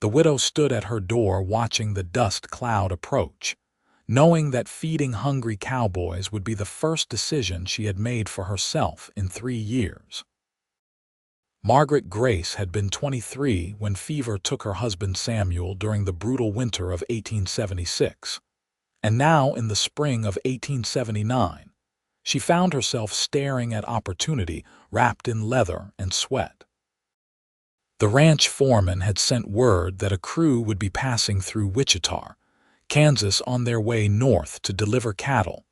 The widow stood at her door watching the dust cloud approach, knowing that feeding hungry cowboys would be the first decision she had made for herself in 3 years. Margaret Grace had been 23 when fever took her husband Samuel during the brutal winter of 1876, and now in the spring of 1879, she found herself staring at opportunity wrapped in leather and sweat. The ranch foreman had sent word that a crew would be passing through Wichita, Kansas on their way north to deliver cattle,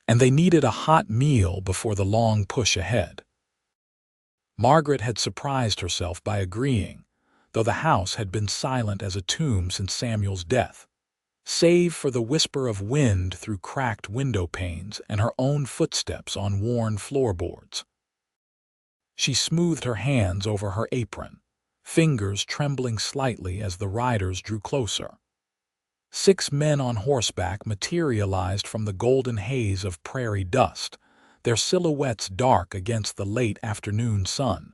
and they needed a hot meal before the long push ahead. Margaret had surprised herself by agreeing, though the house had been silent as a tomb since Samuel's death, save for the whisper of wind through cracked window panes and her own footsteps on worn floorboards. She smoothed her hands over her apron, fingers trembling slightly as the riders drew closer. 6 men on horseback materialized from the golden haze of prairie dust, their silhouettes dark against the late afternoon sun.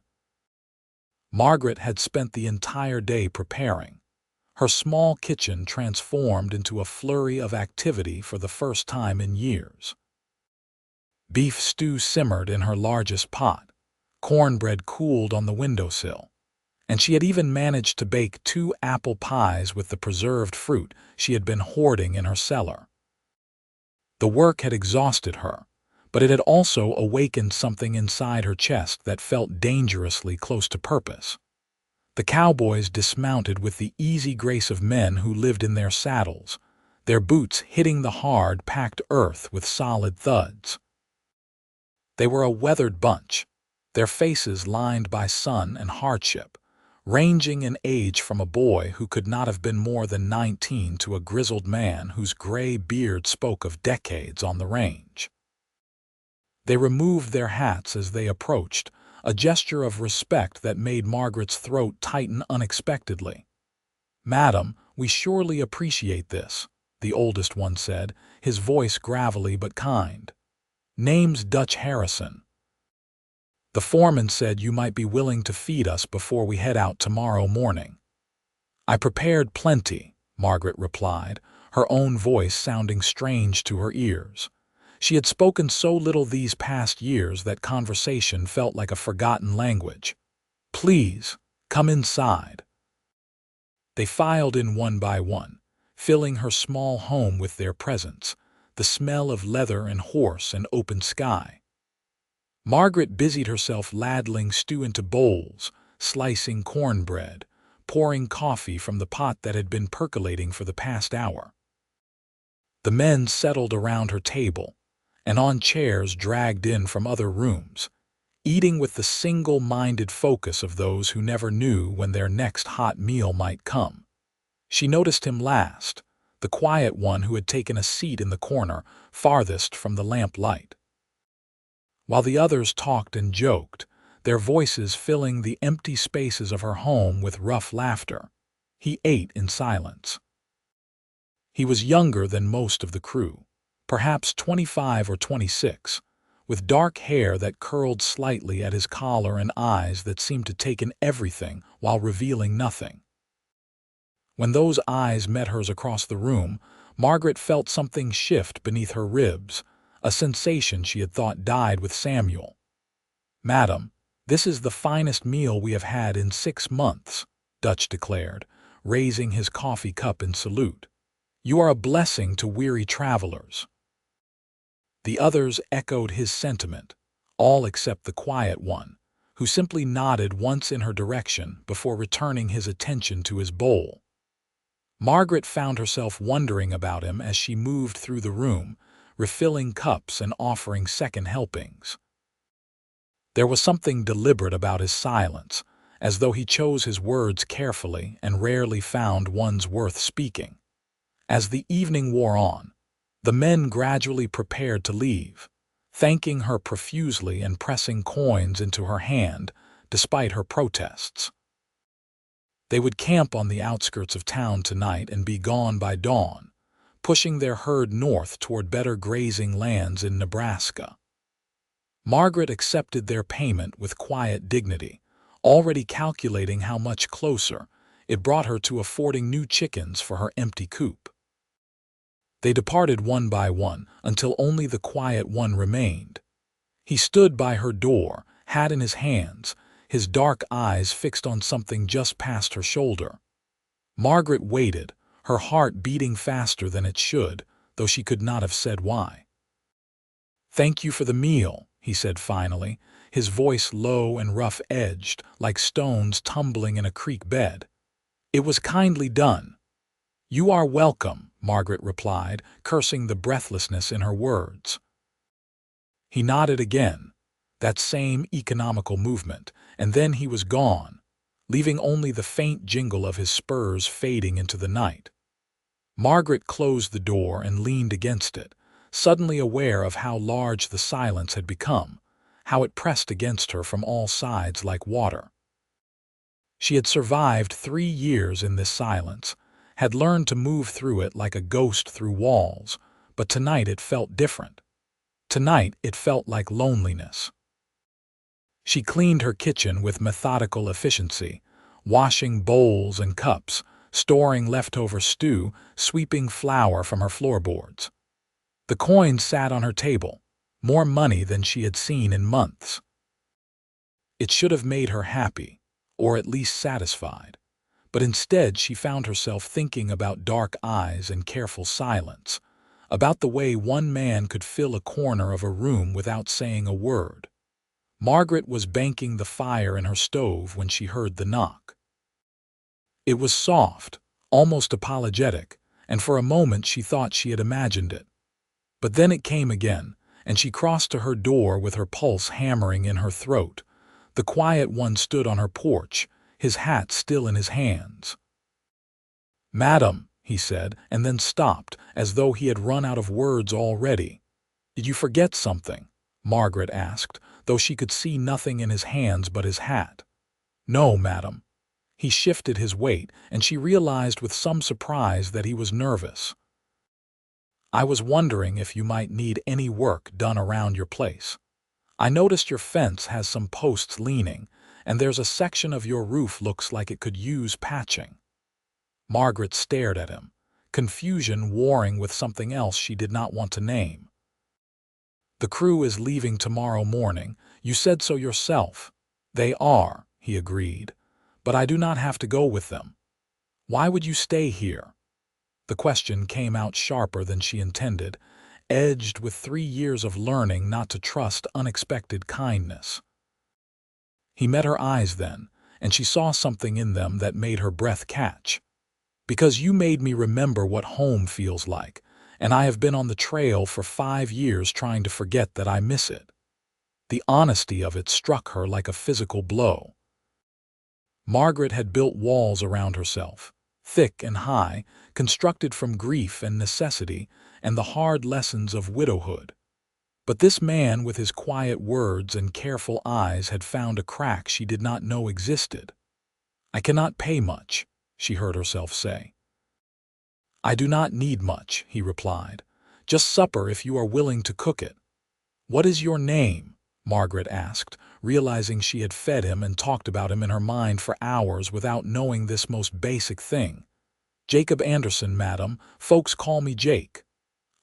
Margaret had spent the entire day preparing, her small kitchen transformed into a flurry of activity for the first time in years. Beef stew simmered in her largest pot, cornbread cooled on the windowsill, and she had even managed to bake 2 apple pies with the preserved fruit she had been hoarding in her cellar. The work had exhausted her, but it had also awakened something inside her chest that felt dangerously close to purpose. The cowboys dismounted with the easy grace of men who lived in their saddles, their boots hitting the hard, packed earth with solid thuds. They were a weathered bunch, their faces lined by sun and hardship, ranging in age from a boy who could not have been more than 19 to a grizzled man whose gray beard spoke of decades on the range. They removed their hats as they approached, a gesture of respect that made Margaret's throat tighten unexpectedly. "Madam, we surely appreciate this," the oldest one said, his voice gravelly but kind. "Name's Dutch Harrison. The foreman said you might be willing to feed us before we head out tomorrow morning." "I prepared plenty," Margaret replied, her own voice sounding strange to her ears. She had spoken so little these past years that conversation felt like a forgotten language. "Please, come inside." They filed in one by one, filling her small home with their presence, the smell of leather and horse and open sky. Margaret busied herself ladling stew into bowls, slicing cornbread, pouring coffee from the pot that had been percolating for the past hour. The men settled around her table, and on chairs dragged in from other rooms, eating with the single-minded focus of those who never knew when their next hot meal might come. She noticed him last, the quiet one who had taken a seat in the corner, farthest from the lamplight. While the others talked and joked, their voices filling the empty spaces of her home with rough laughter, he ate in silence. He was younger than most of the crew, perhaps 25 or 26, with dark hair that curled slightly at his collar and eyes that seemed to take in everything while revealing nothing. When those eyes met hers across the room, Margaret felt something shift beneath her ribs, a sensation she had thought died with Samuel. "Madam, this is the finest meal we have had in 6 months, Dutch declared, raising his coffee cup in salute. "You are a blessing to weary travelers." The others echoed his sentiment, all except the quiet one, who simply nodded once in her direction before returning his attention to his bowl. Margaret found herself wondering about him as she moved through the room, refilling cups and offering second helpings. There was something deliberate about his silence, as though he chose his words carefully and rarely found ones worth speaking. As the evening wore on, the men gradually prepared to leave, thanking her profusely and pressing coins into her hand, despite her protests. They would camp on the outskirts of town tonight and be gone by dawn, pushing their herd north toward better grazing lands in Nebraska. Margaret accepted their payment with quiet dignity, already calculating how much closer, It brought her to affording new chickens for her empty coop. They departed one by one until only the quiet one remained. He stood by her door, hat in his hands, his dark eyes fixed on something just past her shoulder. Margaret waited, her heart beating faster than it should, though she could not have said why. "Thank you for the meal," he said finally, his voice low and rough-edged, like stones tumbling in a creek bed. "It was kindly done." "You are welcome," Margaret replied, cursing the breathlessness in her words. He nodded again, that same economical movement, and then he was gone, leaving only the faint jingle of his spurs fading into the night. Margaret closed the door and leaned against it, suddenly aware of how large the silence had become, how it pressed against her from all sides like water. She had survived 3 years in this silence, had learned to move through it like a ghost through walls, but tonight it felt different. Tonight it felt like loneliness. She cleaned her kitchen with methodical efficiency, washing bowls and cups, storing leftover stew, sweeping flour from her floorboards. The coins sat on her table, more money than she had seen in months. It should have made her happy, or at least satisfied, but instead she found herself thinking about dark eyes and careful silence, about the way one man could fill a corner of a room without saying a word. Margaret was banking the fire in her stove when she heard the knock. It was soft, almost apologetic, and for a moment she thought she had imagined it. But then it came again, and she crossed to her door with her pulse hammering in her throat. The quiet one stood on her porch, his hat still in his hands. "Madam," he said, and then stopped, as though he had run out of words already. "Did you forget something?" Margaret asked, though she could see nothing in his hands but his hat. "No, madam." He shifted his weight, and she realized with some surprise that he was nervous. "I was wondering if you might need any work done around your place. I noticed your fence has some posts leaning, and there's a section of your roof looks like it could use patching." Margaret stared at him, confusion warring with something else she did not want to name. "The crew is leaving tomorrow morning. You said so yourself." "They are," he agreed, "but I do not have to go with them." "Why would you stay here?" The question came out sharper than she intended, edged with 3 years of learning not to trust unexpected kindness. He met her eyes then, and she saw something in them that made her breath catch. "Because you made me remember what home feels like, and I have been on the trail for 5 years trying to forget that I miss it." The honesty of it struck her like a physical blow. Margaret had built walls around herself, thick and high, constructed from grief and necessity and the hard lessons of widowhood. But this man with his quiet words and careful eyes had found a crack she did not know existed. "I cannot pay much," she heard herself say. "I do not need much," he replied. "Just supper if you are willing to cook it." "What is your name?" Margaret asked, realizing she had fed him and talked about him in her mind for hours without knowing this most basic thing. "Jacob Anderson, madam. Folks call me Jake."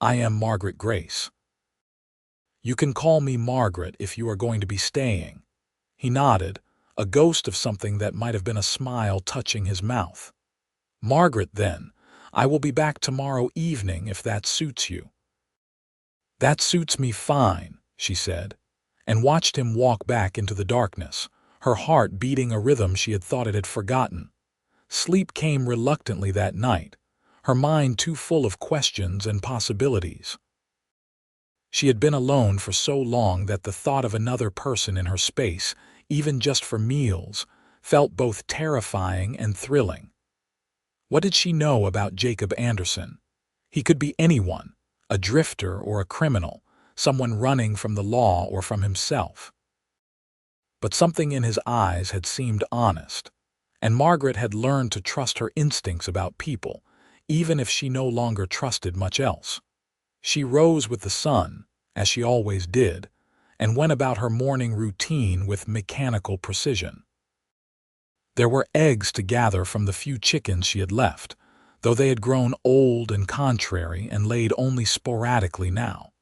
"I am Margaret Grace." "You can call me Margaret if you are going to be staying." He nodded, a ghost of something that might have been a smile touching his mouth. "Margaret, then. I will be back tomorrow evening if that suits you." "That suits me fine," she said, and watched him walk back into the darkness, her heart beating a rhythm she had thought it had forgotten. Sleep came reluctantly that night, her mind too full of questions and possibilities. She had been alone for so long that the thought of another person in her space, even just for meals, felt both terrifying and thrilling. What did she know about Jacob Anderson? He could be anyone, a drifter or a criminal, someone running from the law or from himself. But something in his eyes had seemed honest, and Margaret had learned to trust her instincts about people, even if she no longer trusted much else. She rose with the sun, as she always did, and went about her morning routine with mechanical precision. There were eggs to gather from the few chickens she had left, though they had grown old and contrary and laid only sporadically now.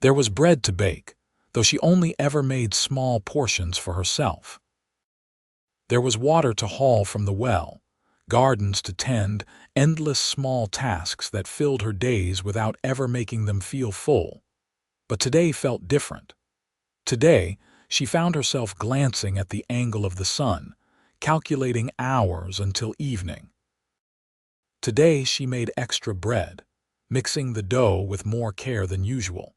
There was bread to bake, though she only ever made small portions for herself. There was water to haul from the well, gardens to tend, endless small tasks that filled her days without ever making them feel full. But today felt different. Today, she found herself glancing at the angle of the sun, calculating hours until evening. Today she made extra bread, mixing the dough with more care than usual.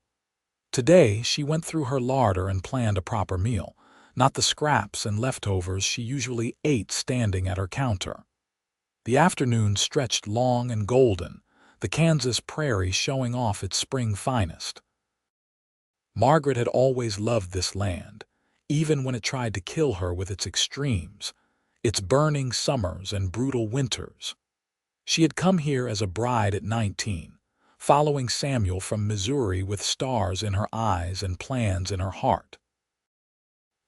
Today she went through her larder and planned a proper meal, not the scraps and leftovers she usually ate standing at her counter. The afternoon stretched long and golden, the Kansas prairie showing off its spring finest. Margaret had always loved this land, even when it tried to kill her with its extremes, its burning summers and brutal winters. She had come here as a bride at 19, following Samuel from Missouri with stars in her eyes and plans in her heart.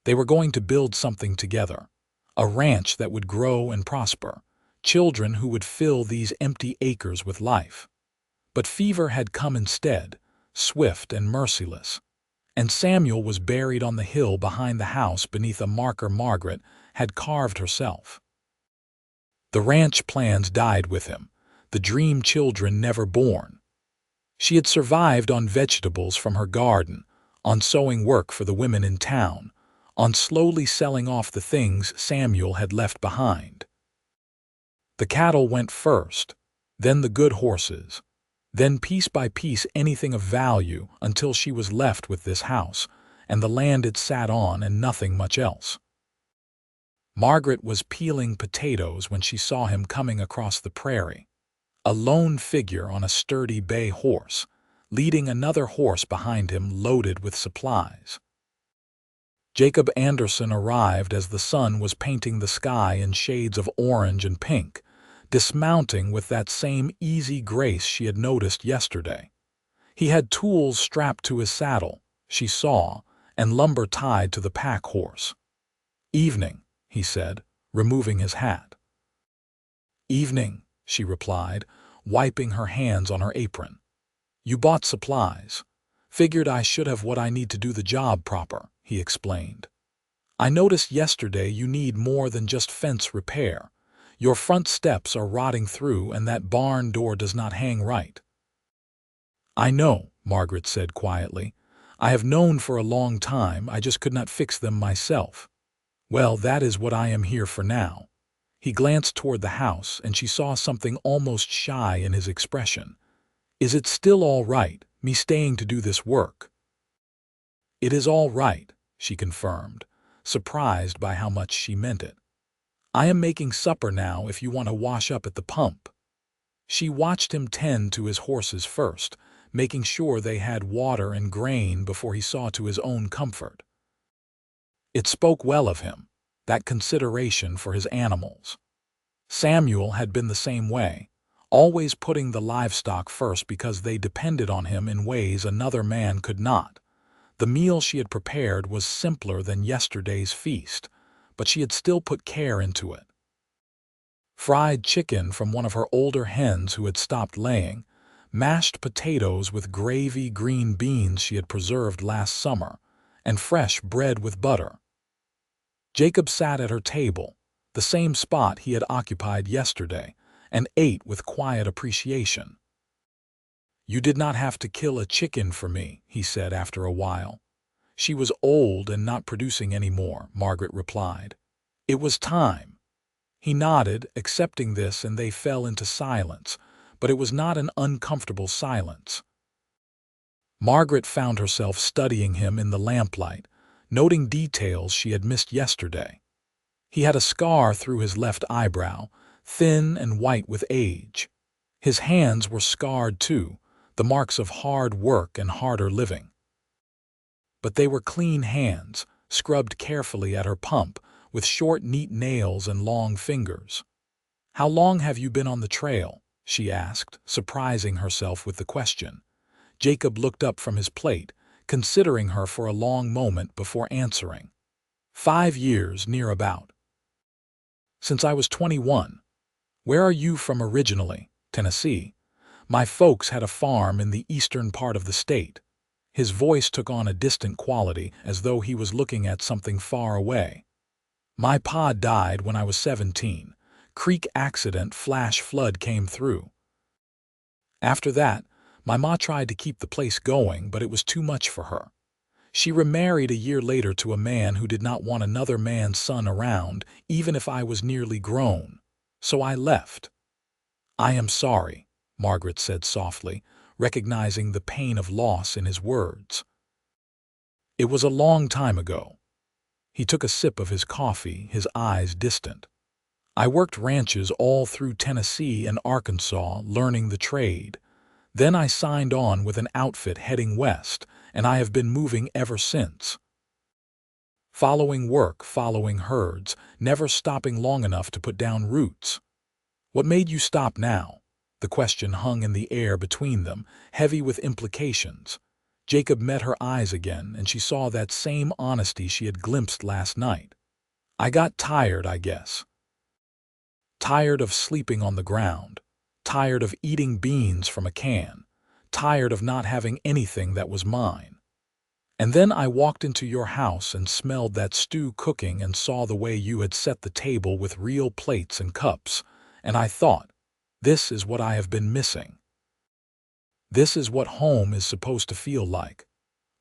They were going to build something together, a ranch that would grow and prosper, children who would fill these empty acres with life. But fever had come instead, swift and merciless, and Samuel was buried on the hill behind the house beneath a marker Margaret had carved herself. The ranch plans died with him, the dream children never born. She had survived on vegetables from her garden, on sewing work for the women in town, on slowly selling off the things Samuel had left behind. The cattle went first, then the good horses, then piece by piece anything of value until she was left with this house and the land it sat on and nothing much else. Margaret was peeling potatoes when she saw him coming across the prairie, a lone figure on a sturdy bay horse, leading another horse behind him loaded with supplies. Jacob Anderson arrived as the sun was painting the sky in shades of orange and pink, dismounting with that same easy grace she had noticed yesterday. He had tools strapped to his saddle, she saw, and lumber tied to the pack horse. "Evening," he said, removing his hat. "Evening," she replied, wiping her hands on her apron. "You bought supplies. Figured I should have what I need to do the job proper," he explained. "I noticed yesterday you need more than just fence repair. Your front steps are rotting through and that barn door does not hang right." "I know," Margaret said quietly. "I have known for a long time, I just could not fix them myself." "Well, that is what I am here for now." He glanced toward the house, and she saw something almost shy in his expression. "Is it still all right, me staying to do this work?" "It is all right," she confirmed, surprised by how much she meant it. "I am making supper now if you want to wash up at the pump." She watched him tend to his horses first, making sure they had water and grain before he saw to his own comfort. It spoke well of him, that consideration for his animals. Samuel had been the same way, always putting the livestock first because they depended on him in ways another man could not. The meal she had prepared was simpler than yesterday's feast, but she had still put care into it. Fried chicken from one of her older hens who had stopped laying, mashed potatoes with gravy green beans she had preserved last summer, and fresh bread with butter. Jacob sat at her table, the same spot he had occupied yesterday, and ate with quiet appreciation. "You did not have to kill a chicken for me," he said after a while. "She was old and not producing any more," Margaret replied. "It was time." He nodded, accepting this, and they fell into silence, but it was not an uncomfortable silence. Margaret found herself studying him in the lamplight, noting details she had missed yesterday. He had a scar through his left eyebrow, thin and white with age. His hands were scarred too, the marks of hard work and harder living. But they were clean hands, scrubbed carefully at her pump, with short, neat nails and long fingers. "How long have you been on the trail?" she asked, surprising herself with the question. Jacob looked up from his plate, considering her for a long moment before answering. 5 years, near about." Since I was 21. Where are you from originally? Tennessee. My folks had a farm in the eastern part of the state. His voice took on a distant quality, as though he was looking at something far away. My pa died when I was 17. Creek accident, flash flood came through. After that, my ma tried to keep the place going, but it was too much for her. She remarried a year later to a man who did not want another man's son around, even if I was nearly grown. So I left. I am sorry, Margaret said softly, recognizing the pain of loss in his words. It was a long time ago. He took a sip of his coffee, his eyes distant. I worked ranches all through Tennessee and Arkansas, learning the trade. Then I signed on with an outfit heading west, and I have been moving ever since. Following work, following herds, never stopping long enough to put down roots. What made you stop now? The question hung in the air between them, heavy with implications. Jacob met her eyes again, and she saw that same honesty she had glimpsed last night. I got tired, I guess. Tired of sleeping on the ground. Tired of eating beans from a can. Tired of not having anything that was mine. And then I walked into your house and smelled that stew cooking and saw the way you had set the table with real plates and cups, and I thought, this is what I have been missing. This is what home is supposed to feel like.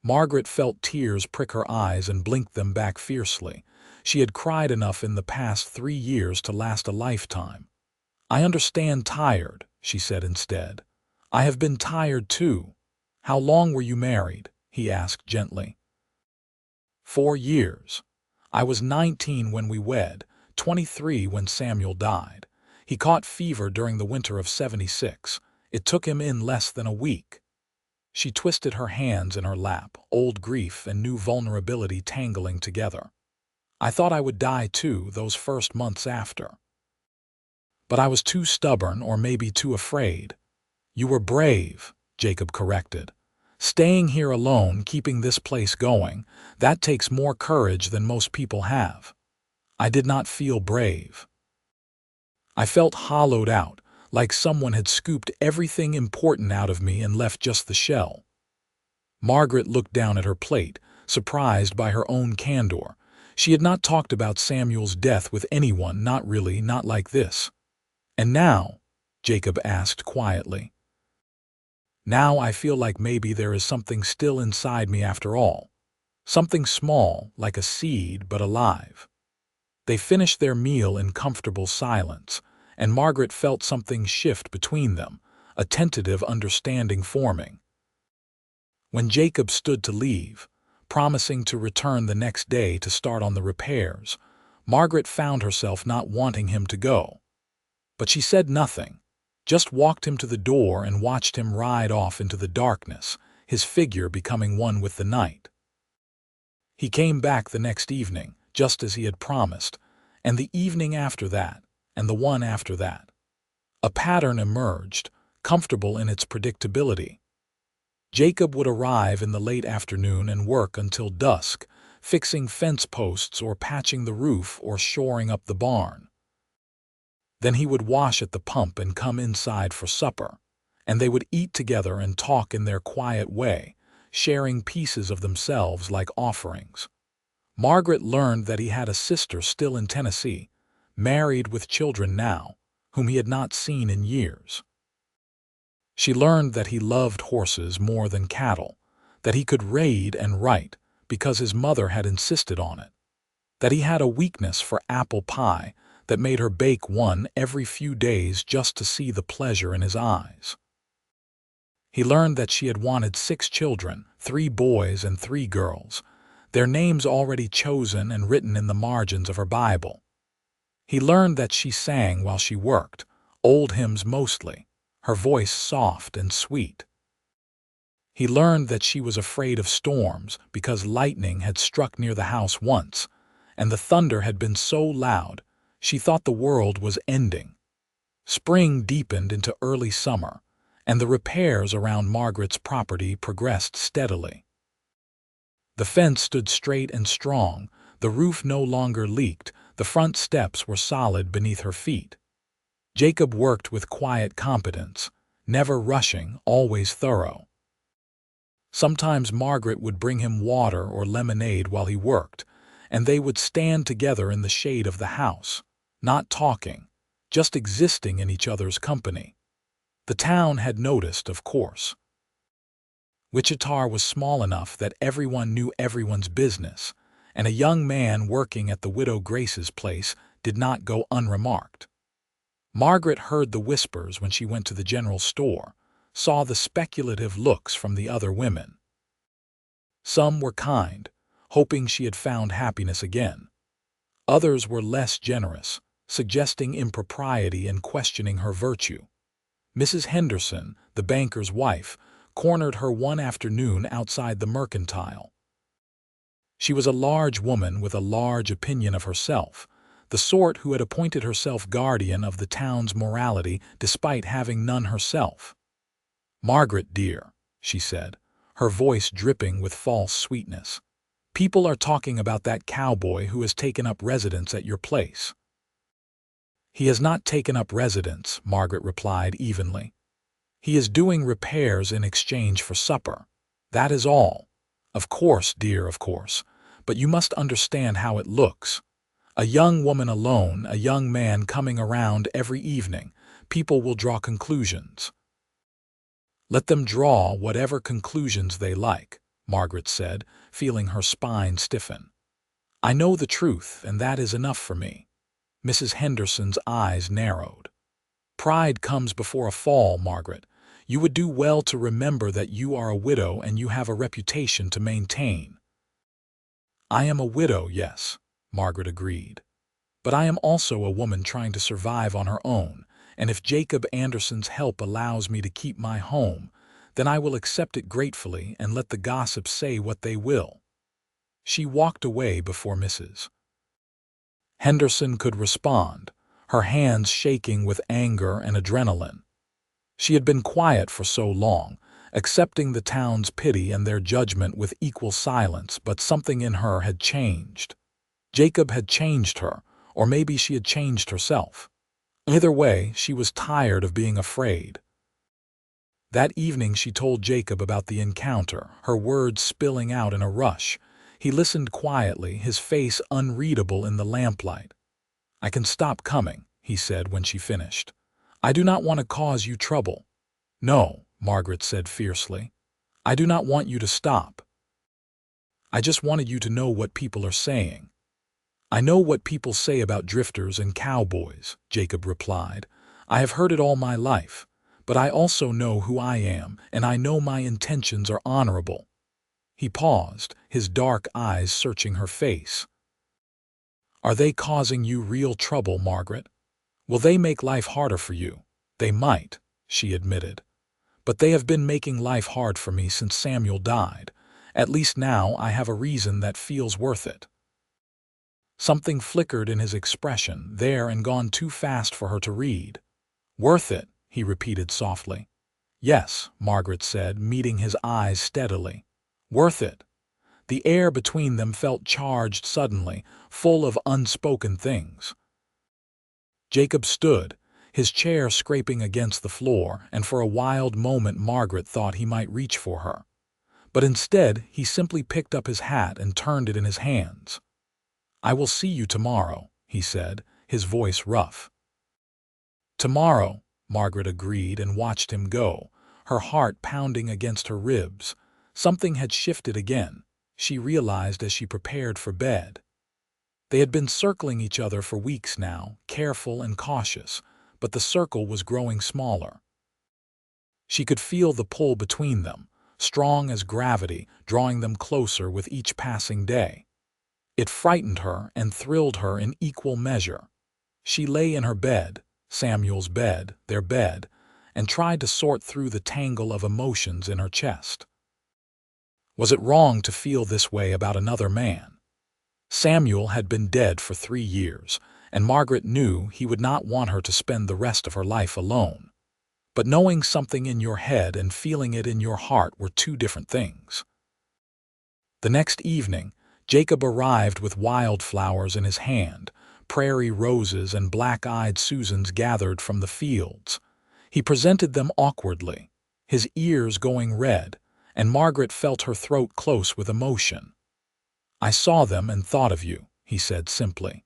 Margaret felt tears prick her eyes and blinked them back fiercely. She had cried enough in the past 3 years to last a lifetime. I understand tired, she said instead. I have been tired too. How long were you married? He asked gently. 4 years. I was 19 when we wed, 23 when Samuel died. He caught fever during the winter of '76. It took him in less than a week. She twisted her hands in her lap, old grief and new vulnerability tangling together. I thought I would die too those first months after. But I was too stubborn or maybe too afraid. You were brave, Jacob corrected. Staying here alone, keeping this place going, that takes more courage than most people have. I did not feel brave. I felt hollowed out, like someone had scooped everything important out of me and left just the shell. Margaret looked down at her plate, surprised by her own candor. She had not talked about Samuel's death with anyone, not really, not like this. And now, Jacob asked quietly. Now I feel like maybe there is something still inside me after all. Something small, like a seed, but alive. They finished their meal in comfortable silence, and Margaret felt something shift between them, a tentative understanding forming. When Jacob stood to leave, promising to return the next day to start on the repairs, Margaret found herself not wanting him to go. But she said nothing, just walked him to the door and watched him ride off into the darkness, his figure becoming one with the night. He came back the next evening, just as he had promised, and the evening after that, and the one after that. A pattern emerged, comfortable in its predictability. Jacob would arrive in the late afternoon and work until dusk, fixing fence posts or patching the roof or shoring up the barn. Then he would wash at the pump and come inside for supper, and they would eat together and talk in their quiet way, sharing pieces of themselves like offerings. Margaret learned that he had a sister still in Tennessee, married with children now, whom he had not seen in years. She learned that he loved horses more than cattle, that he could read and write because his mother had insisted on it, that he had a weakness for apple pie that made her bake one every few days just to see the pleasure in his eyes. He learned that she had wanted 6 children, 3 boys and 3 girls, their names already chosen and written in the margins of her Bible. He learned that she sang while she worked, old hymns mostly, her voice soft and sweet. He learned that she was afraid of storms because lightning had struck near the house once, and the thunder had been so loud she thought the world was ending. Spring deepened into early summer, and the repairs around Margaret's property progressed steadily. The fence stood straight and strong, the roof no longer leaked, The front steps were solid beneath her feet. Jacob worked with quiet competence, never rushing, always thorough. Sometimes Margaret would bring him water or lemonade while he worked, and they would stand together in the shade of the house, not talking, just existing in each other's company. The town had noticed, of course. Wichita was small enough that everyone knew everyone's business, and a young man working at the widow Grace's place did not go unremarked. Margaret heard the whispers when she went to the general store, saw the speculative looks from the other women. Some were kind, hoping she had found happiness again. Others were less generous, suggesting impropriety and questioning her virtue. Mrs. Henderson, the banker's wife, cornered her one afternoon outside the mercantile. She was a large woman with a large opinion of herself, the sort who had appointed herself guardian of the town's morality despite having none herself. "Margaret, dear," she said, her voice dripping with false sweetness, "people are talking about that cowboy who has taken up residence at your place." "He has not taken up residence," Margaret replied evenly. "He is doing repairs in exchange for supper. That is all. Of course, dear, of course. But you must understand how it looks. A young woman alone, a young man coming around every evening. People will draw conclusions." "Let them draw whatever conclusions they like," Margaret said, feeling her spine stiffen. "I know the truth, and that is enough for me." Mrs. Henderson's eyes narrowed. "Pride comes before a fall, Margaret. You would do well to remember that you are a widow and you have a reputation to maintain." "I am a widow, yes," Margaret agreed. "But I am also a woman trying to survive on her own, and if Jacob Anderson's help allows me to keep my home, then I will accept it gratefully and let the gossips say what they will." She walked away before Mrs. Henderson could respond, her hands shaking with anger and adrenaline. She had been quiet for so long, accepting the town's pity and their judgment with equal silence, but something in her had changed. Jacob had changed her, or maybe she had changed herself. Either way, she was tired of being afraid. That evening she told Jacob about the encounter, her words spilling out in a rush. He listened quietly, his face unreadable in the lamplight. "I can stop coming," he said when she finished. "I do not want to cause you trouble." "No," Margaret said fiercely. "I do not want you to stop. I just wanted you to know what people are saying." "I know what people say about drifters and cowboys," Jacob replied. "I have heard it all my life, but I also know who I am, and I know my intentions are honorable." He paused, his dark eyes searching her face. "Are they causing you real trouble, Margaret? Will they make life harder for you?" "They might," she admitted. "But they have been making life hard for me since Samuel died. At least now I have a reason that feels worth it." Something flickered in his expression, there and gone too fast for her to read. "Worth it," he repeated softly. "Yes," Margaret said, meeting his eyes steadily. "Worth it." The air between them felt charged suddenly, full of unspoken things. Jacob stood, his chair scraping against the floor, and for a wild moment Margaret thought he might reach for her. But instead, he simply picked up his hat and turned it in his hands. "I will see you tomorrow," he said, his voice rough. "Tomorrow," Margaret agreed and watched him go, her heart pounding against her ribs. Something had shifted again, she realized as she prepared for bed. They had been circling each other for weeks now, careful and cautious, but the circle was growing smaller. She could feel the pull between them, strong as gravity, drawing them closer with each passing day. It frightened her and thrilled her in equal measure. She lay in her bed, Samuel's bed, their bed, and tried to sort through the tangle of emotions in her chest. Was it wrong to feel this way about another man? Samuel had been dead for 3 years, and Margaret knew he would not want her to spend the rest of her life alone. But knowing something in your head and feeling it in your heart were two different things. The next evening, Jacob arrived with wildflowers in his hand, prairie roses and black-eyed Susans gathered from the fields. He presented them awkwardly, his ears going red, and Margaret felt her throat close with emotion. "I saw them and thought of you," he said simply.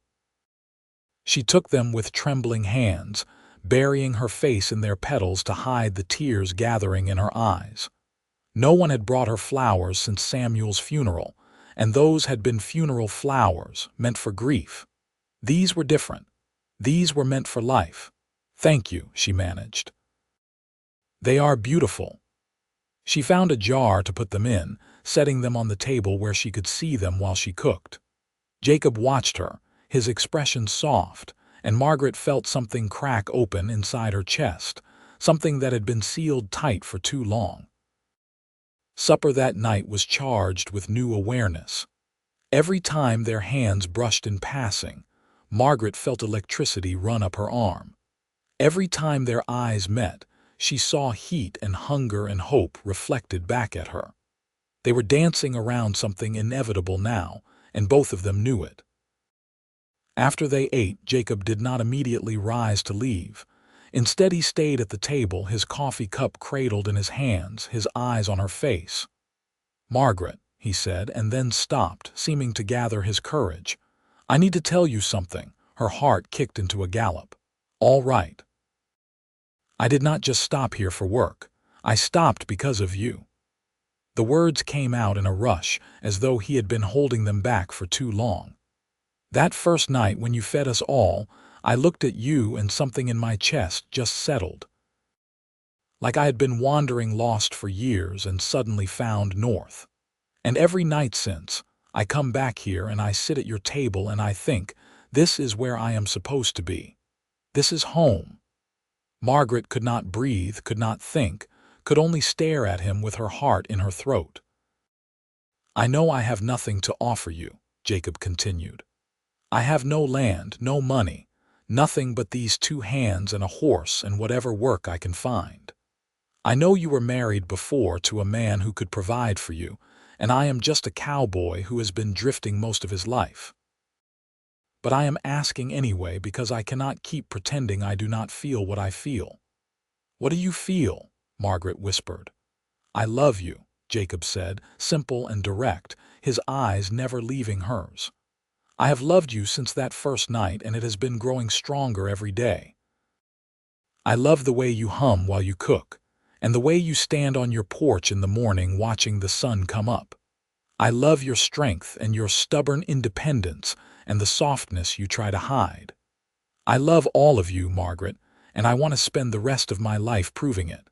She took them with trembling hands, burying her face in their petals to hide the tears gathering in her eyes. No one had brought her flowers since Samuel's funeral, and those had been funeral flowers, meant for grief. These were different. These were meant for life. "Thank you," she managed. "They are beautiful." She found a jar to put them in, setting them on the table where she could see them while she cooked. Jacob watched her, his expression soft, and Margaret felt something crack open inside her chest, something that had been sealed tight for too long. Supper that night was charged with new awareness. Every time their hands brushed in passing, Margaret felt electricity run up her arm. Every time their eyes met, she saw heat and hunger and hope reflected back at her. They were dancing around something inevitable now, and both of them knew it. After they ate, Jacob did not immediately rise to leave. Instead, he stayed at the table, his coffee cup cradled in his hands, his eyes on her face. "Margaret," he said, and then stopped, seeming to gather his courage. "I need to tell you something." Her heart kicked into a gallop. "All right. I did not just stop here for work. I stopped because of you." The words came out in a rush, as though he had been holding them back for too long. "That first night when you fed us all, I looked at you and something in my chest just settled. Like I had been wandering lost for years and suddenly found north. And every night since, I come back here and I sit at your table and I think, this is where I am supposed to be. This is home." Margaret could not breathe, could not think, could only stare at him with her heart in her throat. "I know I have nothing to offer you," Jacob continued. "I have no land, no money, nothing but these 2 hands and a horse and whatever work I can find. I know you were married before to a man who could provide for you, and I am just a cowboy who has been drifting most of his life. But I am asking anyway because I cannot keep pretending I do not feel what I feel." "What do you feel?" Margaret whispered. "I love you," Jacob said, simple and direct, his eyes never leaving hers. "I have loved you since that first night, and it has been growing stronger every day. I love the way you hum while you cook, and the way you stand on your porch in the morning watching the sun come up. I love your strength and your stubborn independence and the softness you try to hide. I love all of you, Margaret, and I want to spend the rest of my life proving it."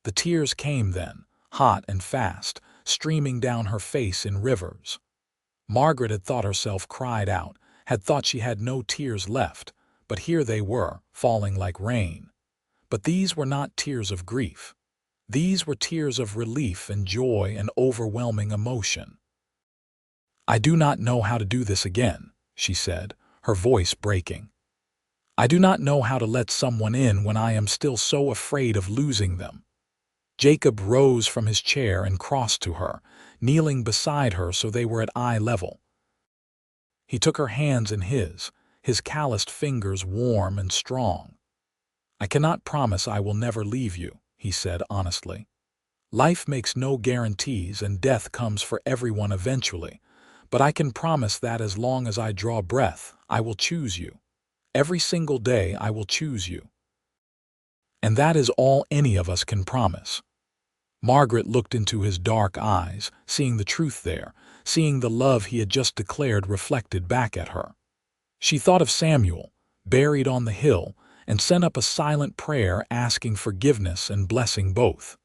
The tears came then, hot and fast, streaming down her face in rivers. Margaret had thought herself cried out, had thought she had no tears left, but here they were, falling like rain. But these were not tears of grief. These were tears of relief and joy and overwhelming emotion. "I do not know how to do this again," she said, her voice breaking. "I do not know how to let someone in when I am still so afraid of losing them." Jacob rose from his chair and crossed to her, kneeling beside her so they were at eye level. He took her hands in his calloused fingers warm and strong. "I cannot promise I will never leave you," he said honestly. "Life makes no guarantees and death comes for everyone eventually, but I can promise that as long as I draw breath, I will choose you. Every single day I will choose you. And that is all any of us can promise." Margaret looked into his dark eyes, seeing the truth there, seeing the love he had just declared reflected back at her. She thought of Samuel, buried on the hill, and sent up a silent prayer asking forgiveness and blessing both.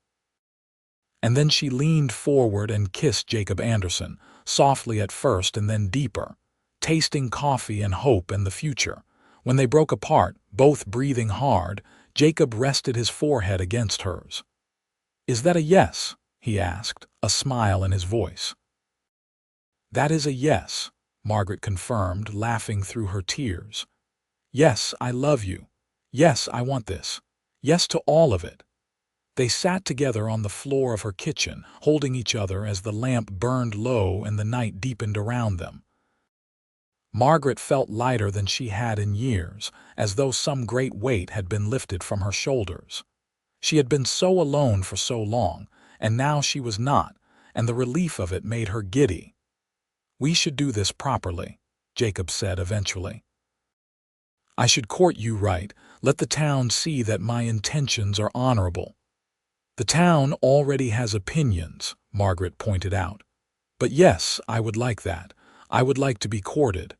And then she leaned forward and kissed Jacob Anderson, softly at first and then deeper, tasting coffee and hope and the future. When they broke apart, both breathing hard, Jacob rested his forehead against hers. "Is that a yes?" he asked, a smile in his voice. "That is a yes," Margaret confirmed, laughing through her tears. "Yes, I love you. Yes, I want this. Yes to all of it." They sat together on the floor of her kitchen, holding each other as the lamp burned low and the night deepened around them. Margaret felt lighter than she had in years, as though some great weight had been lifted from her shoulders. She had been so alone for so long, and now she was not, and the relief of it made her giddy. "We should do this properly," Jacob said eventually. "I should court you right, let the town see that my intentions are honorable." "The town already has opinions," Margaret pointed out. "But yes, I would like that. I would like to be courted."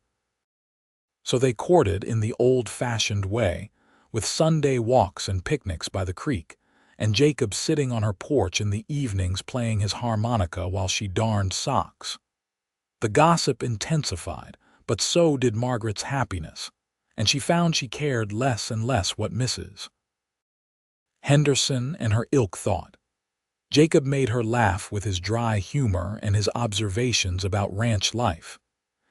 So they courted in the old-fashioned way, with Sunday walks and picnics by the creek, and Jacob sitting on her porch in the evenings playing his harmonica while she darned socks. The gossip intensified, but so did Margaret's happiness, and she found she cared less and less what Mrs. Henderson and her ilk thought. Jacob made her laugh with his dry humor and his observations about ranch life.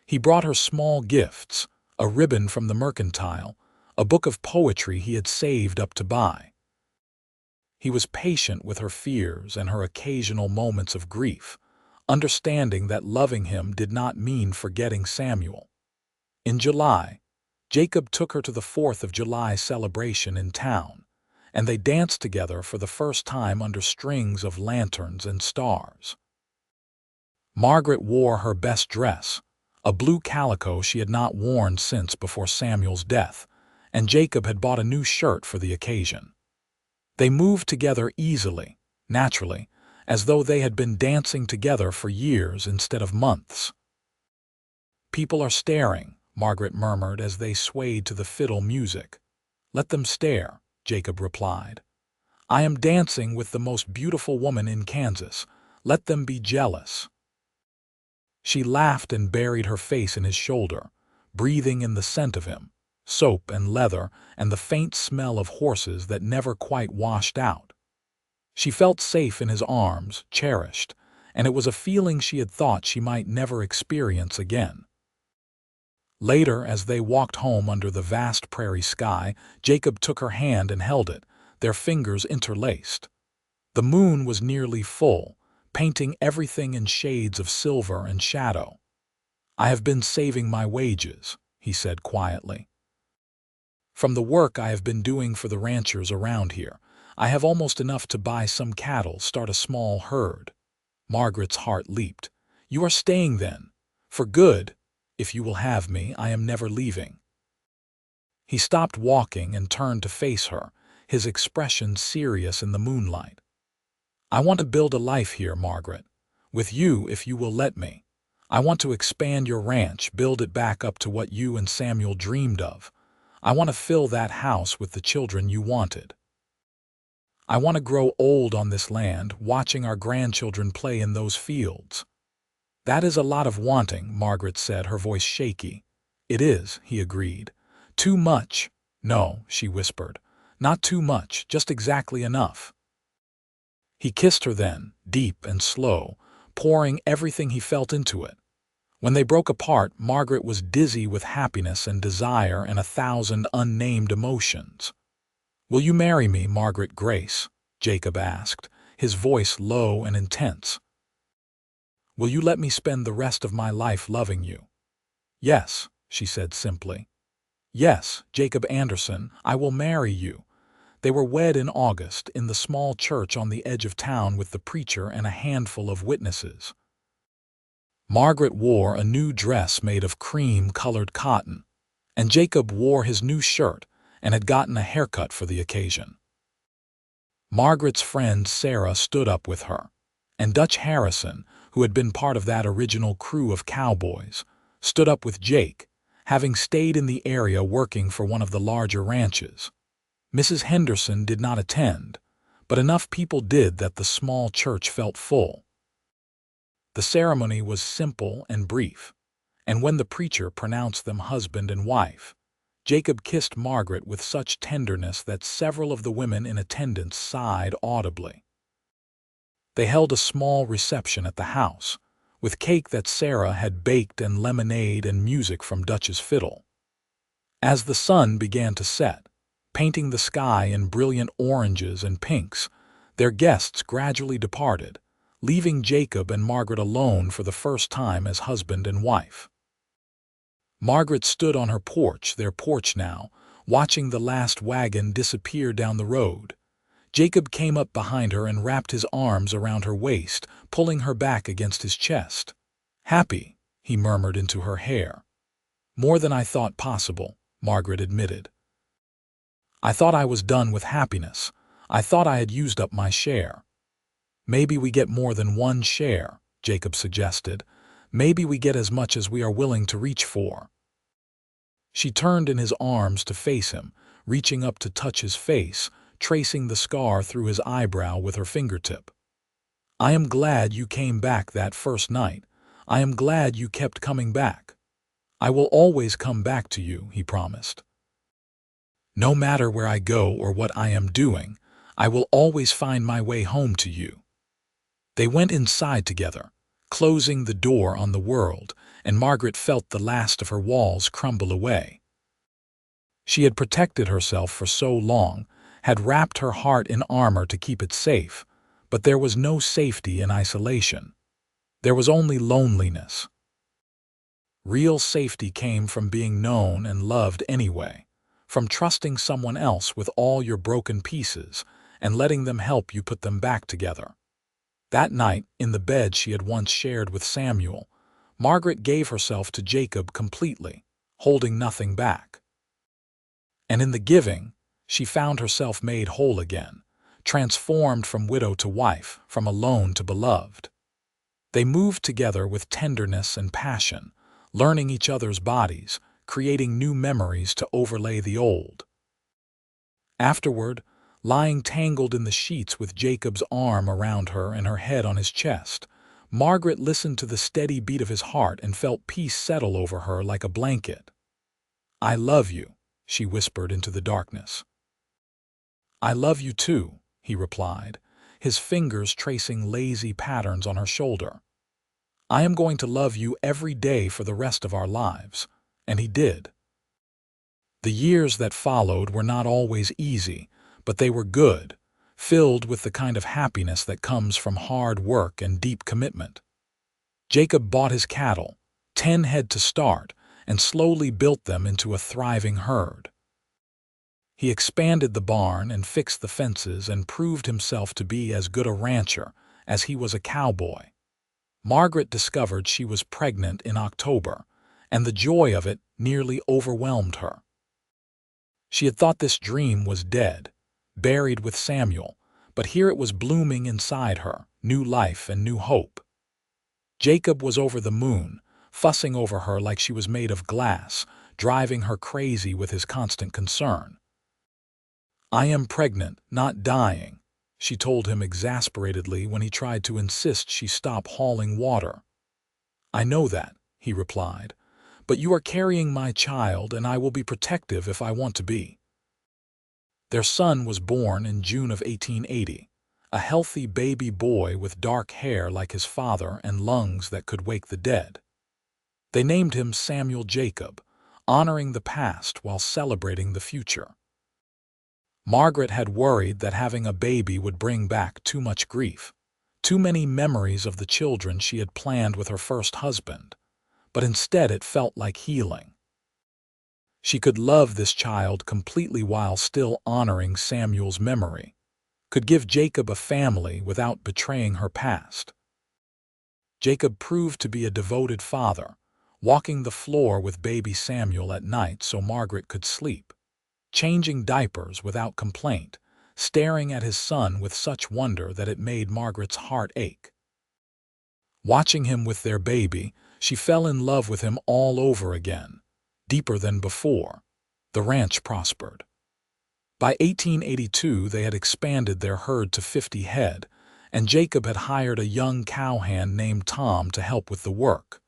He brought her small gifts, a ribbon from the mercantile, a book of poetry he had saved up to buy. He was patient with her fears and her occasional moments of grief, understanding that loving him did not mean forgetting Samuel. In July, Jacob took her to the 4th of July celebration in town, and they danced together for the first time under strings of lanterns and stars. Margaret wore her best dress, a blue calico she had not worn since before Samuel's death, and Jacob had bought a new shirt for the occasion. They moved together easily, naturally, as though they had been dancing together for years instead of months. "People are staring," Margaret murmured as they swayed to the fiddle music. "Let them stare," Jacob replied. "I am dancing with the most beautiful woman in Kansas. Let them be jealous." She laughed and buried her face in his shoulder, breathing in the scent of him, soap and leather and the faint smell of horses that never quite washed out. She felt safe in his arms, cherished, and it was a feeling she had thought she might never experience again. Later, as they walked home under the vast prairie sky, Jacob took her hand and held it, their fingers interlaced. The moon was nearly full, painting everything in shades of silver and shadow. "I have been saving my wages," he said quietly. "From the work I have been doing for the ranchers around here, I have almost enough to buy some cattle, start a small herd." Margaret's heart leaped. "You are staying then? For good? If you will have me, I am never leaving." He stopped walking and turned to face her, his expression serious in the moonlight. "I want to build a life here, Margaret. With you, if you will let me. I want to expand your ranch, build it back up to what you and Samuel dreamed of. I want to fill that house with the children you wanted. I want to grow old on this land, watching our grandchildren play in those fields." "That is a lot of wanting," Margaret said, her voice shaky. "It is," he agreed. "Too much." "No," she whispered. "Not too much, just exactly enough." He kissed her then, deep and slow, pouring everything he felt into it. When they broke apart, Margaret was dizzy with happiness and desire and 1,000 unnamed emotions. "Will you marry me, Margaret Grace?" Jacob asked, his voice low and intense. "Will you let me spend the rest of my life loving you?" "Yes," she said simply. "Yes, Jacob Anderson, I will marry you." They were wed in August in the small church on the edge of town with the preacher and a handful of witnesses. Margaret wore a new dress made of cream-colored cotton, and Jacob wore his new shirt and had gotten a haircut for the occasion. Margaret's friend Sarah stood up with her, and Dutch Harrison, who had been part of that original crew of Cowboys, stood up with Jake, having stayed in the area working for one of the larger ranches. Mrs. Henderson did not attend, but enough people did that the small church felt full. The ceremony was simple and brief, and when the preacher pronounced them husband and wife, Jacob kissed Margaret with such tenderness that several of the women in attendance sighed audibly. They held a small reception at the house, with cake that Sarah had baked and lemonade and music from Dutch's fiddle. As the sun began to set, painting the sky in brilliant oranges and pinks, their guests gradually departed, leaving Jacob and Margaret alone for the first time as husband and wife. Margaret stood on her porch, their porch now, watching the last wagon disappear down the road. Jacob came up behind her and wrapped his arms around her waist, pulling her back against his chest. "Happy," he murmured into her hair. "More than I thought possible," Margaret admitted. "I thought I was done with happiness. I thought I had used up my share." "Maybe we get more than one share," Jacob suggested. "Maybe we get as much as we are willing to reach for." She turned in his arms to face him, reaching up to touch his face, tracing the scar through his eyebrow with her fingertip. "I am glad you came back that first night. I am glad you kept coming back." "I will always come back to you," he promised. "No matter where I go or what I am doing, I will always find my way home to you." They went inside together, closing the door on the world, and Margaret felt the last of her walls crumble away. She had protected herself for so long, had wrapped her heart in armor to keep it safe, but there was no safety in isolation. There was only loneliness. Real safety came from being known and loved anyway, from trusting someone else with all your broken pieces and letting them help you put them back together. That night, in the bed she had once shared with Samuel, Margaret gave herself to Jacob completely, holding nothing back. And in the giving, she found herself made whole again, transformed from widow to wife, from alone to beloved. They moved together with tenderness and passion, learning each other's bodies, creating new memories to overlay the old. Afterward, lying tangled in the sheets with Jacob's arm around her and her head on his chest, Margaret listened to the steady beat of his heart and felt peace settle over her like a blanket. "I love you," she whispered into the darkness. "I love you too," he replied, his fingers tracing lazy patterns on her shoulder. "I am going to love you every day for the rest of our lives." And he did. The years that followed were not always easy, but they were good, filled with the kind of happiness that comes from hard work and deep commitment. Jacob bought his cattle, 10 head to start, and slowly built them into a thriving herd. He expanded the barn and fixed the fences and proved himself to be as good a rancher as he was a cowboy. Margaret discovered she was pregnant in October, and the joy of it nearly overwhelmed her. She had thought this dream was dead, buried with Samuel, but here it was blooming inside her, new life and new hope. Jacob was over the moon, fussing over her like she was made of glass, driving her crazy with his constant concern. "I am pregnant, not dying," she told him exasperatedly when he tried to insist she stop hauling water. "I know that," he replied, "but you are carrying my child and I will be protective if I want to be." Their son was born in June of 1880, a healthy baby boy with dark hair like his father and lungs that could wake the dead. They named him Samuel Jacob, honoring the past while celebrating the future. Margaret had worried that having a baby would bring back too much grief, too many memories of the children she had planned with her first husband, but instead it felt like healing. She could love this child completely while still honoring Samuel's memory, could give Jacob a family without betraying her past. Jacob proved to be a devoted father, walking the floor with baby Samuel at night so Margaret could sleep, changing diapers without complaint, staring at his son with such wonder that it made Margaret's heart ache. Watching him with their baby, she fell in love with him all over again, deeper than before. The ranch prospered. By 1882 they had expanded their herd to 50 head, and Jacob had hired a young cowhand named Tom to help with the work.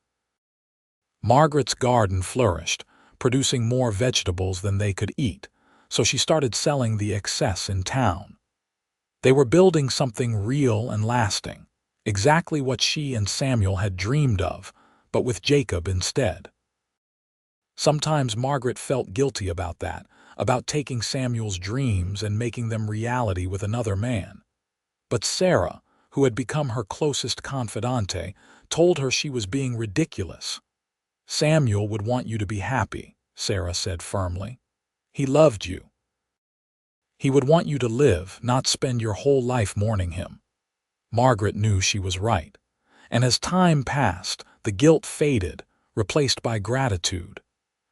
Margaret's garden flourished, producing more vegetables than they could eat, so she started selling the excess in town. They were building something real and lasting, exactly what she and Samuel had dreamed of, but with Jacob instead. Sometimes Margaret felt guilty about that, about taking Samuel's dreams and making them reality with another man. But Sarah, who had become her closest confidante, told her she was being ridiculous. Samuel would want you to be happy, Sarah said firmly. He loved you. He would want you to live, not spend your whole life mourning him. Margaret knew she was right. And as time passed, the guilt faded, replaced by gratitude.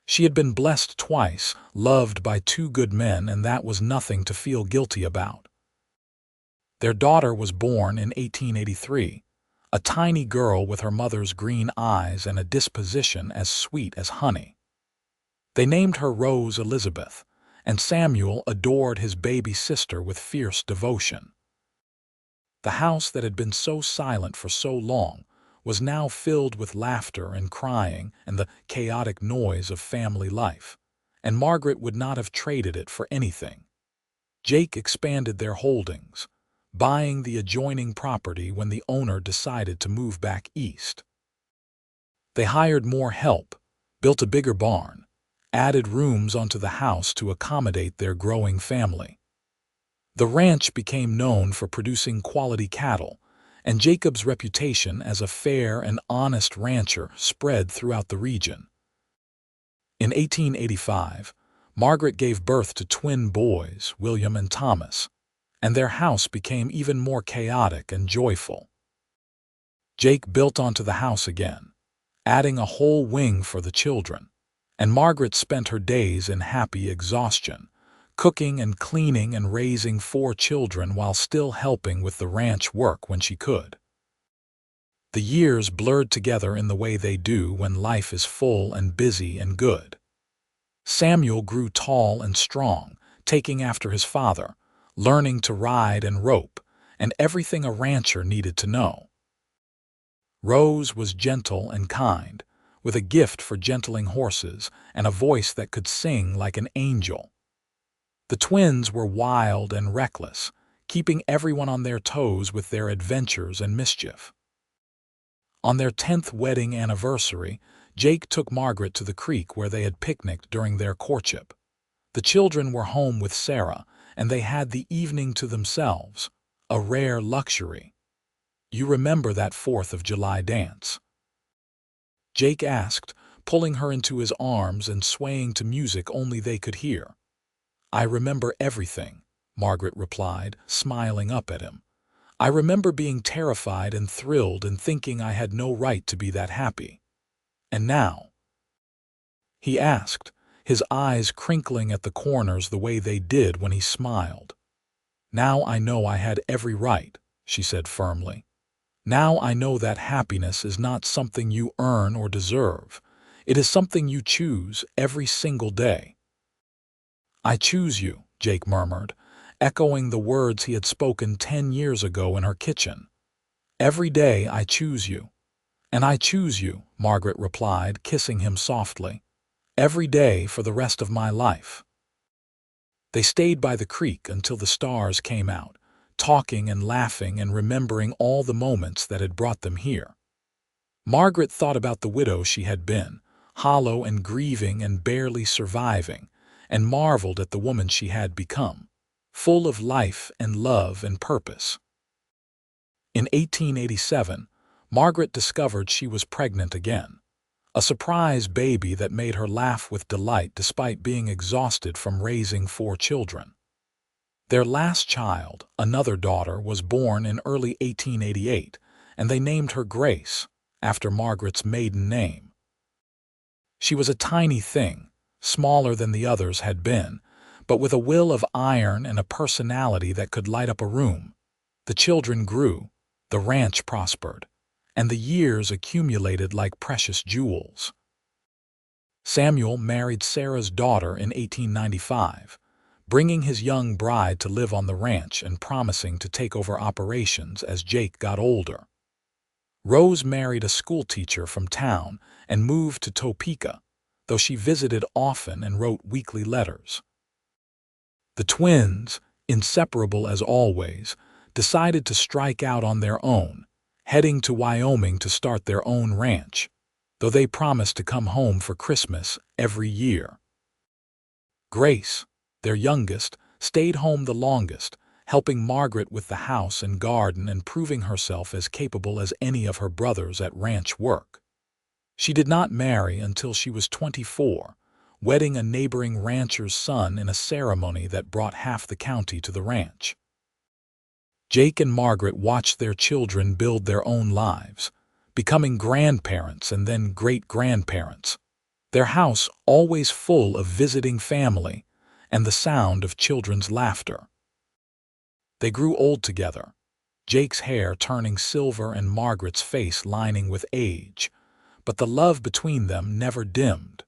She had been blessed twice, loved by two good men, and that was nothing to feel guilty about. Their daughter was born in 1883, a tiny girl with her mother's green eyes and a disposition as sweet as honey. They named her Rose Elizabeth, and Samuel adored his baby sister with fierce devotion. The house that had been so silent for so long was now filled with laughter and crying and the chaotic noise of family life, and Margaret would not have traded it for anything. Jake expanded their holdings, buying the adjoining property when the owner decided to move back east. They hired more help, built a bigger barn, added rooms onto the house to accommodate their growing family. The ranch became known for producing quality cattle, and Jacob's reputation as a fair and honest rancher spread throughout the region. In 1885, Margaret gave birth to twin boys, William and Thomas, and their house became even more chaotic and joyful. Jake built onto the house again, adding a whole wing for the children, and Margaret spent her days in happy exhaustion, cooking and cleaning and raising 4 children while still helping with the ranch work when she could. The years blurred together in the way they do when life is full and busy and good. Samuel grew tall and strong, taking after his father, learning to ride and rope, and everything a rancher needed to know. Rose was gentle and kind, with a gift for gentling horses and a voice that could sing like an angel. The twins were wild and reckless, keeping everyone on their toes with their adventures and mischief. On their 10th wedding anniversary, Jake took Margaret to the creek where they had picnicked during their courtship. The children were home with Sarah, and they had the evening to themselves, a rare luxury. "You remember that 4th of July dance?" Jake asked, pulling her into his arms and swaying to music only they could hear. "I remember everything," Margaret replied, smiling up at him. "I remember being terrified and thrilled and thinking I had no right to be that happy. And now?" he asked, his eyes crinkling at the corners the way they did when he smiled. "Now I know I had every right," she said firmly. "Now I know that happiness is not something you earn or deserve. It is something you choose every single day." "I choose you," Jake murmured, echoing the words he had spoken 10 years ago in her kitchen. "Every day I choose you." "And I choose you," Margaret replied, kissing him softly. "Every day for the rest of my life." They stayed by the creek until the stars came out, talking and laughing and remembering all the moments that had brought them here. Margaret thought about the widow she had been, hollow and grieving and barely surviving, and marveled at the woman she had become, full of life and love and purpose. In 1887, Margaret discovered she was pregnant again, a surprise baby that made her laugh with delight despite being exhausted from raising 4 children. Their last child, another daughter, was born in early 1888, and they named her Grace, after Margaret's maiden name. She was a tiny thing, smaller than the others had been, but with a will of iron and a personality that could light up a room. The children grew, the ranch prospered, and the years accumulated like precious jewels. Samuel married Sarah's daughter in 1895, bringing his young bride to live on the ranch and promising to take over operations as Jake got older. Rose married a schoolteacher from town and moved to Topeka, though she visited often and wrote weekly letters. The twins, inseparable as always, decided to strike out on their own, heading to Wyoming to start their own ranch, though they promised to come home for Christmas every year. Grace, their youngest, stayed home the longest, helping Margaret with the house and garden and proving herself as capable as any of her brothers at ranch work. She did not marry until she was 24, wedding a neighboring rancher's son in a ceremony that brought half the county to the ranch. Jake and Margaret watched their children build their own lives, becoming grandparents and then great-grandparents, their house always full of visiting family and the sound of children's laughter. They grew old together, Jake's hair turning silver and Margaret's face lining with age, but the love between them never dimmed.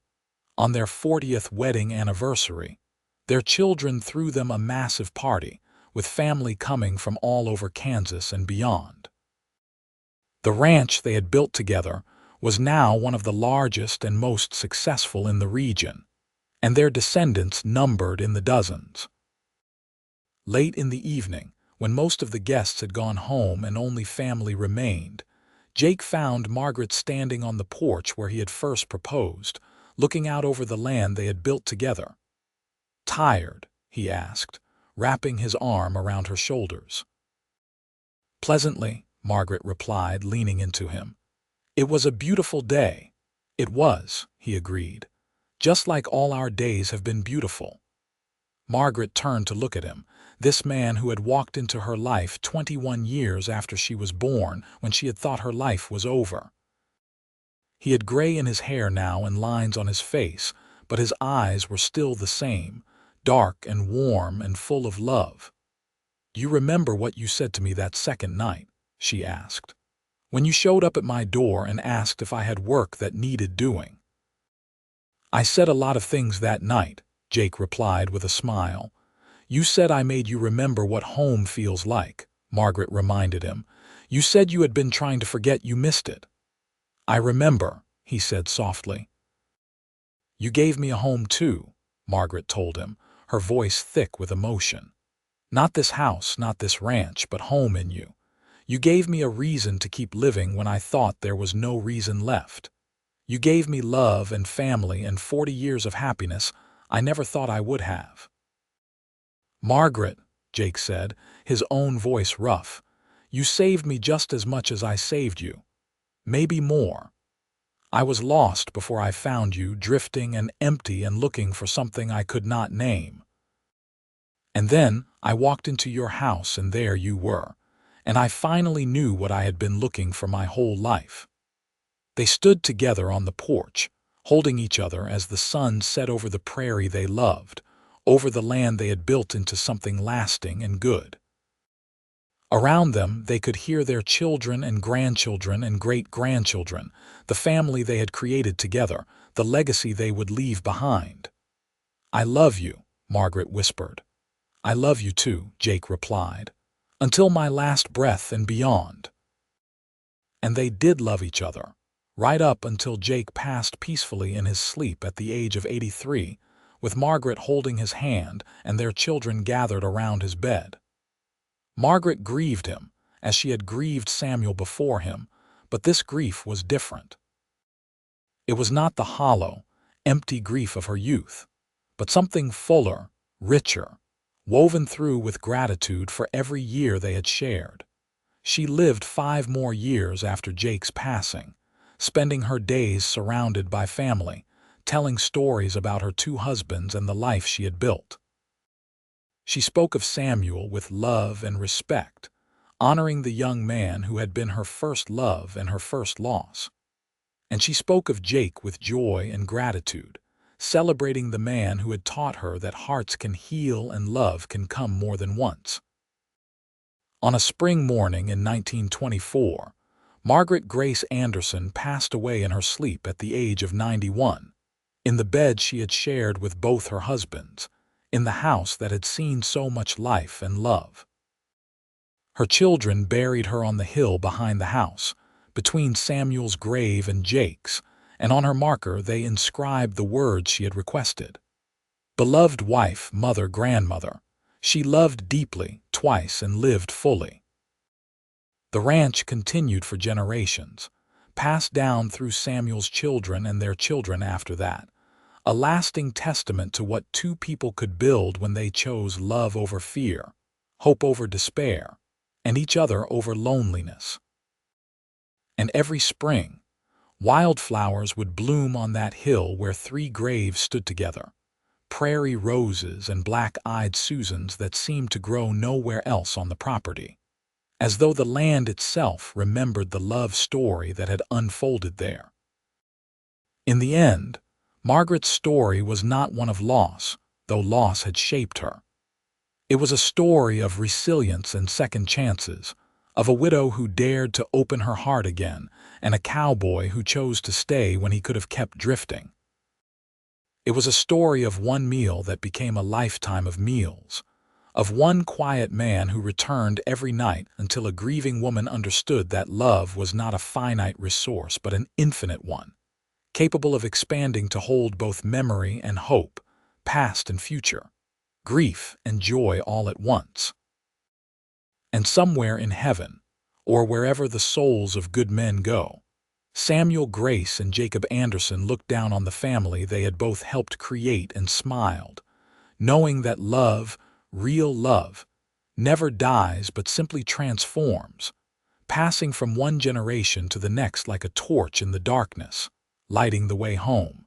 On their 40th wedding anniversary, their children threw them a massive party, with family coming from all over Kansas and beyond. The ranch they had built together was now one of the largest and most successful in the region, and their descendants numbered in the dozens. Late in the evening, when most of the guests had gone home and only family remained, Jake found Margaret standing on the porch where he had first proposed, looking out over the land they had built together. "Tired?" he asked, wrapping his arm around her shoulders. "Pleasantly," Margaret replied, leaning into him. "It was a beautiful day." "It was," he agreed, "just like all our days have been beautiful." Margaret turned to look at him, this man who had walked into her life 21 years after she was born, when she had thought her life was over. He had gray in his hair now and lines on his face, but his eyes were still the same, dark and warm and full of love. "You remember what you said to me that second night?" she asked. "When you showed up at my door and asked if I had work that needed doing." "I said a lot of things that night," Jake replied with a smile. "You said I made you remember what home feels like," Margaret reminded him. "You said you had been trying to forget you missed it." "I remember," he said softly. "You gave me a home too," Margaret told him, her voice thick with emotion. "Not this house, not this ranch, but home in you. You gave me a reason to keep living when I thought there was no reason left. You gave me love and family and 40 years of happiness I never thought I would have." "Margaret," Jake said, his own voice rough, "you saved me just as much as I saved you. Maybe more. I was lost before I found you, drifting and empty and looking for something I could not name. And then I walked into your house and there you were, and I finally knew what I had been looking for my whole life." They stood together on the porch, holding each other as the sun set over the prairie they loved, over the land they had built into something lasting and good. Around them, they could hear their children and grandchildren and great-grandchildren, the family they had created together, the legacy they would leave behind. "I love you," Margaret whispered. "I love you too," Jake replied, "until my last breath and beyond." And they did love each other, right up until Jake passed peacefully in his sleep at the age of 83, with Margaret holding his hand and their children gathered around his bed. Margaret grieved him, as she had grieved Samuel before him, but this grief was different. It was not the hollow, empty grief of her youth, but something fuller, richer, woven through with gratitude for every year they had shared. She lived 5 more years after Jake's passing, spending her days surrounded by family, telling stories about her 2 husbands and the life she had built. She spoke of Samuel with love and respect, honoring the young man who had been her first love and her first loss. And she spoke of Jake with joy and gratitude, celebrating the man who had taught her that hearts can heal and love can come more than once. On a spring morning in 1924, Margaret Grace Anderson passed away in her sleep at the age of 91, in the bed she had shared with both her husbands, in the house that had seen so much life and love. Her children buried her on the hill behind the house, between Samuel's grave and Jake's, and on her marker they inscribed the words she had requested. "Beloved wife, mother, grandmother, she loved deeply, twice, and lived fully." The ranch continued for generations, passed down through Samuel's children and their children after that, a lasting testament to what 2 people could build when they chose love over fear, hope over despair, and each other over loneliness. And every spring, Wildflowers would bloom on that hill where three graves stood together, prairie roses and black-eyed Susans that seemed to grow nowhere else on the property, as though the land itself remembered the love story that had unfolded there. In the end, Margaret's story was not one of loss, though loss had shaped her. It was a story of resilience and second chances, of a widow who dared to open her heart again, and a cowboy who chose to stay when he could have kept drifting. It was a story of one meal that became a lifetime of meals, of one quiet man who returned every night until a grieving woman understood that love was not a finite resource but an infinite one, capable of expanding to hold both memory and hope, past and future, grief and joy all at once. And somewhere in heaven, or wherever the souls of good men go, Samuel Grace and Jacob Anderson looked down on the family they had both helped create and smiled, knowing that love, real love, never dies but simply transforms, passing from one generation to the next like a torch in the darkness, lighting the way home.